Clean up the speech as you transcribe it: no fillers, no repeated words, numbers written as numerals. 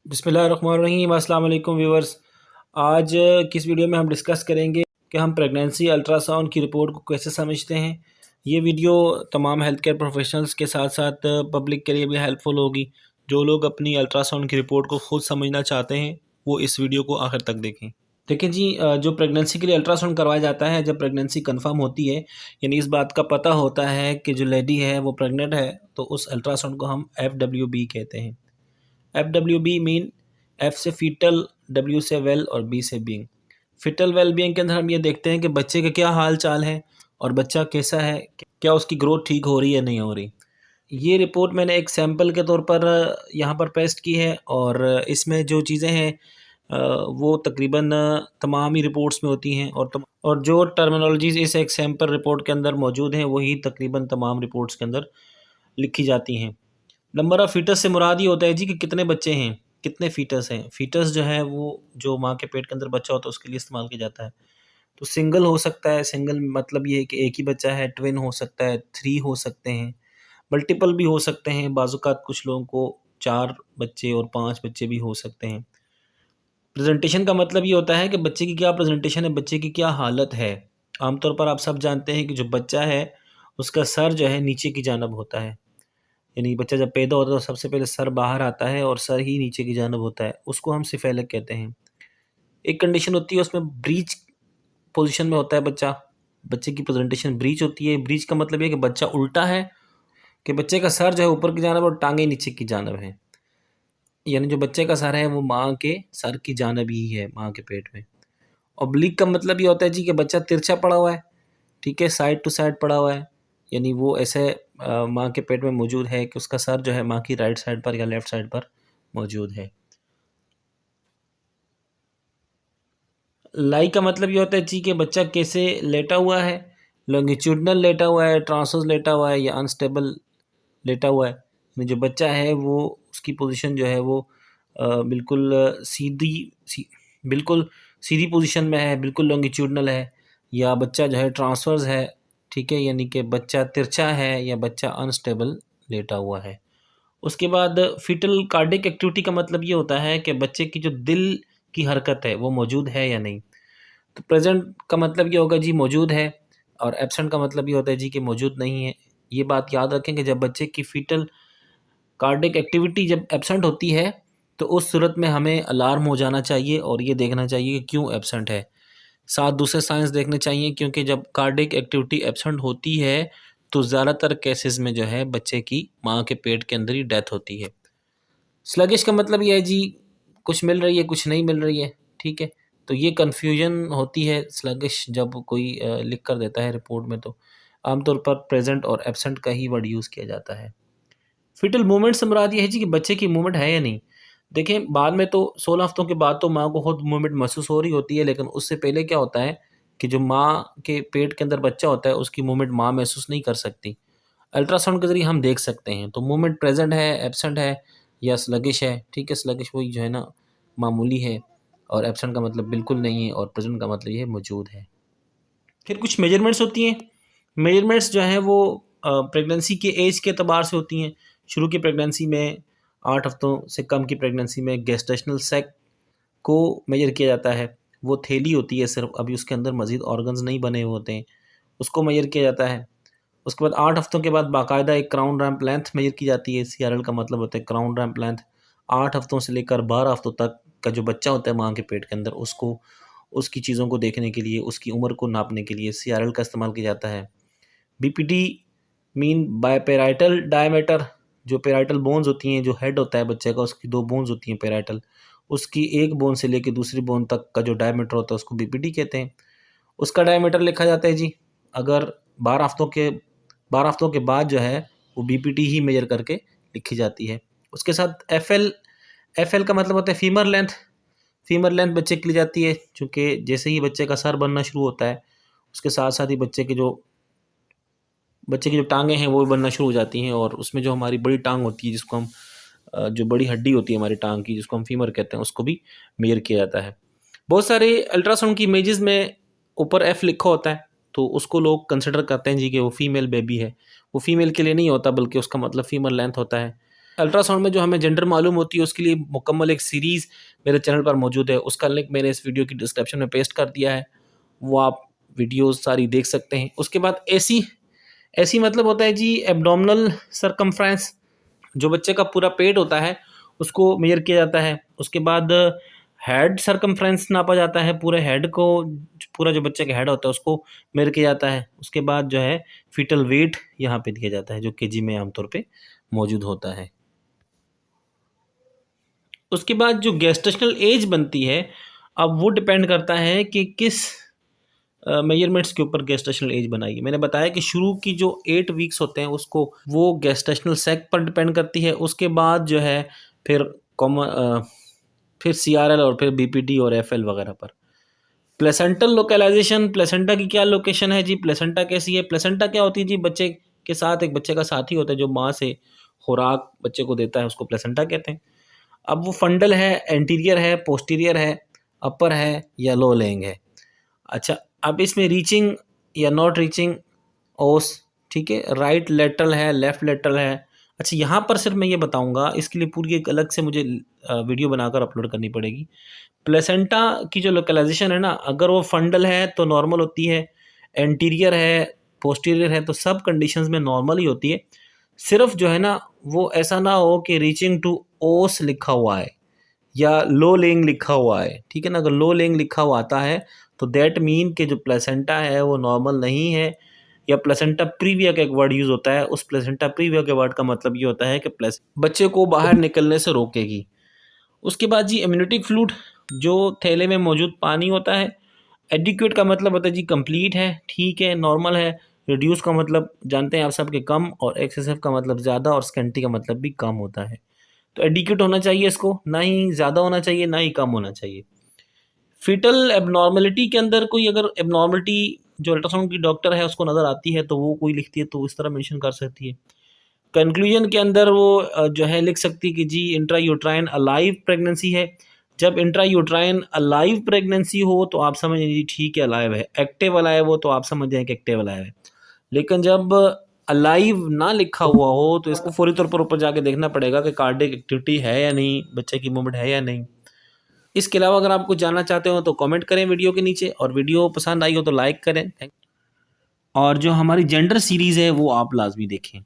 बिस्मिल्लाहिर्रहमानिर्रहीम। अस्सलाम वालेकुम व्यूअर्स। आज किस वीडियो में हम डिस्कस करेंगे कि हम प्रेगनेंसी अल्ट्रासाउंड की रिपोर्ट को कैसे समझते हैं। ये वीडियो तमाम हेल्थ केयर प्रोफेशनल्स के साथ साथ पब्लिक के लिए भी हेल्पफुल होगी। जो लोग अपनी अल्ट्रासाउंड की रिपोर्ट को खुद समझना चाहते हैं वो इस वीडियो को आखिर तक देखें। देखिए जी, जो प्रेगनेंसी के लिए अल्ट्रासाउंड करवाया जाता है, जब प्रेगनेंसी कंफर्म होती है, यानी इस बात का पता होता है कि जो लेडी है वो प्रेग्नेंट है, तो उस अल्ट्रासाउंड को हम FWB कहते हैं। FWB मीन F से फीटल, W से वेल और B से बीइंग। फीटल वेल बीइंग के अंदर हम ये देखते हैं कि बच्चे का क्या हाल चाल है और बच्चा कैसा है, क्या उसकी ग्रोथ ठीक हो रही है नहीं हो रही। ये रिपोर्ट मैंने एक सैंपल के तौर पर यहाँ पर पेस्ट की है और इसमें जो चीज़ें हैं वो तकरीबन तमाम ही रिपोर्ट्स में होती हैं और जो टर्मिनोलॉजीज इस एक सैंपल रिपोर्ट के अंदर मौजूद हैं वही तकरीबन तमाम रिपोर्ट्स के अंदर लिखी जाती हैं। नंबर ऑफ़ फीटस से मुराद ये होता है जी कि कितने बच्चे हैं, कितने फीटस हैं। फीटस जो है वो जो माँ के पेट के अंदर बच्चा होता है उसके लिए इस्तेमाल किया जाता है। तो सिंगल हो सकता है, सिंगल मतलब ये है कि एक ही बच्चा है, ट्विन हो सकता है, 3 हो सकते हैं, मल्टीपल भी हो सकते हैं। बाज़-औक़ात कुछ लोगों को 4 बच्चे और 5 बच्चे भी हो सकते हैं। प्रेज़ेंटेशन का मतलब ये होता है कि बच्चे की क्या प्रेज़ेंटेशन है, बच्चे की क्या हालत है। आमतौर पर आप सब जानते हैं कि जो बच्चा है उसका सर जो है नीचे की जानिब होता है। यानी बच्चा जब पैदा होता है तो सबसे पहले सर बाहर आता है और सर ही नीचे की जानिब होता है, उसको हम सिफेलिक कहते हैं। एक कंडीशन होती है उसमें ब्रीच पोजीशन में होता है बच्चा, बच्चे की प्रेजेंटेशन ब्रीच होती है। ब्रीच का मतलब ये है कि बच्चा उल्टा है, कि बच्चे का सर जो है ऊपर की जानिब और टांगें नीचे की जानिब हैं। यानी जो बच्चे का सर है वो माँ के सर की जानिब ही है, माँ के पेट में। ऑब्लिक का मतलब ये होता है जी कि बच्चा तिरछा पड़ा हुआ है, ठीक है, साइड टू साइड पड़ा हुआ है, यानी वो ऐसे माँ के पेट में मौजूद है कि उसका सर जो है माँ की राइट साइड पर या लेफ़्ट साइड पर मौजूद है। लाई का मतलब ये होता है जी कि बच्चा कैसे लेटा हुआ है, लॉन्गिट्यूडनल लेटा हुआ है, ट्रांसवर्स लेटा हुआ है या अनस्टेबल लेटा हुआ है। यानी जो बच्चा है वो उसकी पोजीशन जो है वो बिल्कुल बिल्कुल सीधी पोजीशन में है, बिल्कुल लॉन्गिट्यूडनल है, या बच्चा जो है ट्रांसवर्स है, ठीक है, यानी कि बच्चा तिरछा है या बच्चा अनस्टेबल लेटा हुआ है। उसके बाद फीटल कार्डिक एक्टिविटी का मतलब ये होता है कि बच्चे की जो दिल की हरकत है वो मौजूद है या नहीं। तो प्रेज़ेंट का मतलब ये होगा जी मौजूद है, और एब्सेंट का मतलब ये होता है जी कि मौजूद नहीं है। ये बात याद रखें कि जब बच्चे की फीटल कार्डिक एक्टिविटी जब एब्सेंट होती है तो उस सूरत में हमें अलार्म हो जाना चाहिए और ये देखना चाहिए कि क्यों एब्सेंट है। साथ दूसरे साइंस देखने चाहिए, क्योंकि जब कार्डिक एक्टिविटी एब्सेंट होती है तो ज़्यादातर केसेस में जो है बच्चे की माँ के पेट के अंदर ही डेथ होती है। स्लगिश का मतलब ये है जी कुछ मिल रही है, कुछ नहीं मिल रही है, ठीक है। तो ये कन्फ्यूजन होती है स्लगिश जब कोई लिख कर देता है रिपोर्ट में, तो आमतौर पर प्रेजेंट और एब्सेंट का ही वर्ड यूज़ किया जाता है। फीटल मूवमेंट से मुराद ये है जी कि बच्चे की मूवमेंट है या नहीं। देखें, बाद में तो 16 हफ्तों के बाद तो माँ को खुद मूवमेंट महसूस हो रही होती है, लेकिन उससे पहले क्या होता है कि जो माँ के पेट के अंदर बच्चा होता है उसकी मूवमेंट माँ महसूस नहीं कर सकती। अल्ट्रासाउंड के ज़रिए हम देख सकते हैं, तो मूवमेंट प्रेज़ेंट है, एब्सेंट है या स्लगिश है, ठीक है। स्लगिश वही जो है ना मामूली है, और एब्सेंट का मतलब बिल्कुल नहीं है, और प्रेज़ेंट का मतलब ये है मौजूद है। फिर कुछ मेजरमेंट्स होती हैं। मेजरमेंट्स जो हैं वो प्रेगनेंसी के एज के एतबार से होती हैं। शुरू की प्रेगनेंसी में 8 हफ्तों से कम की प्रेगनेंसी में गेस्टेशनल सैक को मेजर किया जाता है। वो थैली होती है सिर्फ़, अभी उसके अंदर मज़ीद ऑर्गन्स नहीं बने हुए होते हैं, उसको मेजर किया जाता है। उसके बाद 8 हफ्तों के बाद बाकायदा एक क्राउन रैंप लेंथ मेजर की जाती है। CRL का मतलब होता है क्राउन रैंप लेंथ। 8 हफ्तों से लेकर 12 हफ्तों तक का जो बच्चा होता है माँ के पेट के अंदर, उसको उसकी चीज़ों को देखने के लिए, उसकी उम्र को नापने के लिए CRL का इस्तेमाल किया जाता है। BPD मीन बायपैराइटल डायमीटर, जो पैराइटल बोन्स होती हैं, जो हेड होता है बच्चे का उसकी 2 बोन्स होती हैं पैराइटल, उसकी एक बोन से लेके दूसरी बोन तक का जो डायमीटर होता है उसको BPD कहते हैं। उसका डायमीटर लिखा जाता है जी, अगर 12 हफ्तों के 12 हफ्तों के बाद जो है वो BPD ही मेजर करके लिखी जाती है। उसके साथ FL का मतलब होता है फीमर लेंथ। फीमर लेंथ बच्चे की ली जाती है, चूँकि जैसे ही बच्चे का सर बनना शुरू होता है उसके साथ साथ ही बच्चे की जो टाँगें हैं वो भी बनना शुरू हो जाती हैं, और उसमें जो हमारी बड़ी टाँग होती है जिसको हम जो बड़ी हड्डी होती है हमारी टाँग की जिसको हम फीमर कहते हैं, उसको भी मेजर किया जाता है। बहुत सारे अल्ट्रासाउंड की इमेजेस में ऊपर F लिखा होता है, तो उसको लोग कंसिडर करते हैं जी कि वो फीमेल बेबी है। वो फीमेल के लिए नहीं होता, बल्कि उसका मतलब फीमर लेंथ होता है। अल्ट्रासाउंड में जो हमें जेंडर मालूम होती है उसके लिए मुकम्मल एक सीरीज़ मेरे चैनल पर मौजूद है, उसका लिंक मैंने इस वीडियो की डिस्क्रिप्शन में पेस्ट कर दिया है, वो आप वीडियोस सारी देख सकते हैं। उसके बाद एसी, एसी मतलब होता है जी एब्डोमिनल सरकमफ्रेंस, जो बच्चे का पूरा पेट होता है उसको मेजर किया जाता है। उसके बाद हेड सरकमफ्रेंस नापा जाता है, पूरे हेड को, पूरा जो बच्चे का हेड होता है उसको मेजर किया जाता है। उसके बाद जो है फीटल वेट यहाँ पे दिया जाता है जो केजी में आमतौर पे मौजूद होता है। उसके बाद जो गेस्टेशनल एज बनती है, अब वो डिपेंड करता है कि किस मेजरमेंट्स के ऊपर गेस्टेशनल एज बनाई है। मैंने बताया कि शुरू की जो 8 वीक्स होते हैं उसको वो गेस्टेशनल सेक पर डिपेंड करती है। उसके बाद जो है फिर फिर CRL और फिर BPD और FL वगैरह पर। प्लेसेंटल लोकेलाइजेशन, प्लेसेंटा की क्या लोकेशन है जी, प्लेसेंटा कैसी है? प्लेसेंटा क्या होती है जी, बच्चे के साथ एक बच्चे का साथी होता है जो माँ से खुराक बच्चे को देता है, उसको प्लेसेंटा कहते हैं। अब वो फंडल है, एंटीरियर है, पोस्टीरियर है, अपर है या लो लेंग है। अच्छा, अब इसमें रीचिंग या नॉट रीचिंग ओस, ठीक है, राइट लेटरल है, लेफ्ट लेटरल है। अच्छा, यहाँ पर सिर्फ मैं ये बताऊँगा, इसके लिए पूरी एक अलग से मुझे वीडियो बनाकर अपलोड करनी पड़ेगी। प्लेसेंटा की जो लोकलाइजेशन है ना, अगर वो फंडल है तो नॉर्मल होती है, एंटीरियर है, पोस्टीरियर है तो सब कंडीशंस में नॉर्मल ही होती है। सिर्फ जो है ना वो ऐसा ना हो कि रीचिंग टू ओस लिखा हुआ है या लो लेंग लिखा हुआ है, ठीक है ना। अगर लो लेंग लिखा हुआ आता है तो दैट मीन कि जो प्लेसेंटा है वो नॉर्मल नहीं है। या प्लेसेंटा प्रीविया का एक वर्ड यूज़ होता है, उस प्लेसेंटा प्रीविया के वर्ड का मतलब ये होता है कि प्लस बच्चे को बाहर निकलने से रोकेगी। उसके बाद जी इम्यूनिटी फ्लूइड, जो थैले में मौजूद पानी होता है। एडिक्वेट का मतलब होता है जी कंप्लीट है, ठीक है, नॉर्मल है। रिड्यूस का मतलब जानते हैं आप सब के कम, और एक्सेसिव का मतलब ज़्यादा, और स्कैंटी का मतलब भी कम होता है। तो एडिक्वेट होना चाहिए इसको, ना ही ज़्यादा होना चाहिए ना ही कम होना चाहिए। फीटल एबनॉर्मलिटी के अंदर कोई अगर एबनॉर्मलिटी जो अल्ट्रासाउंड की डॉक्टर है उसको नज़र आती है तो वो कोई लिखती है तो इस तरह मेंशन कर सकती है। कंक्लूजन के अंदर वो जो है लिख सकती है कि जी इंट्रा यूट्राइन अलाइव प्रेगनेंसी है। जब इंट्रा यूट्राइन अलाइव प्रेगनेंसी हो तो आप समझ जी ठीक है अलाइव है। एक्टिव अलाइव हो तो आप समझ जाएं कि एक्टिव अलाइव है। लेकिन जब अलाइव ना लिखा हुआ हो तो इसको फौरी तौर पर ऊपर जाके देखना पड़ेगा कि कार्डियक एक्टिविटी है या नहीं, बच्चे की मूवमेंट है या नहीं। इसके अलावा अगर आप कुछ जानना चाहते हो तो कमेंट करें वीडियो के नीचे, और वीडियो पसंद आई हो तो लाइक करें। और जो हमारी जेंडर सीरीज़ है वो आप लाजमी देखें।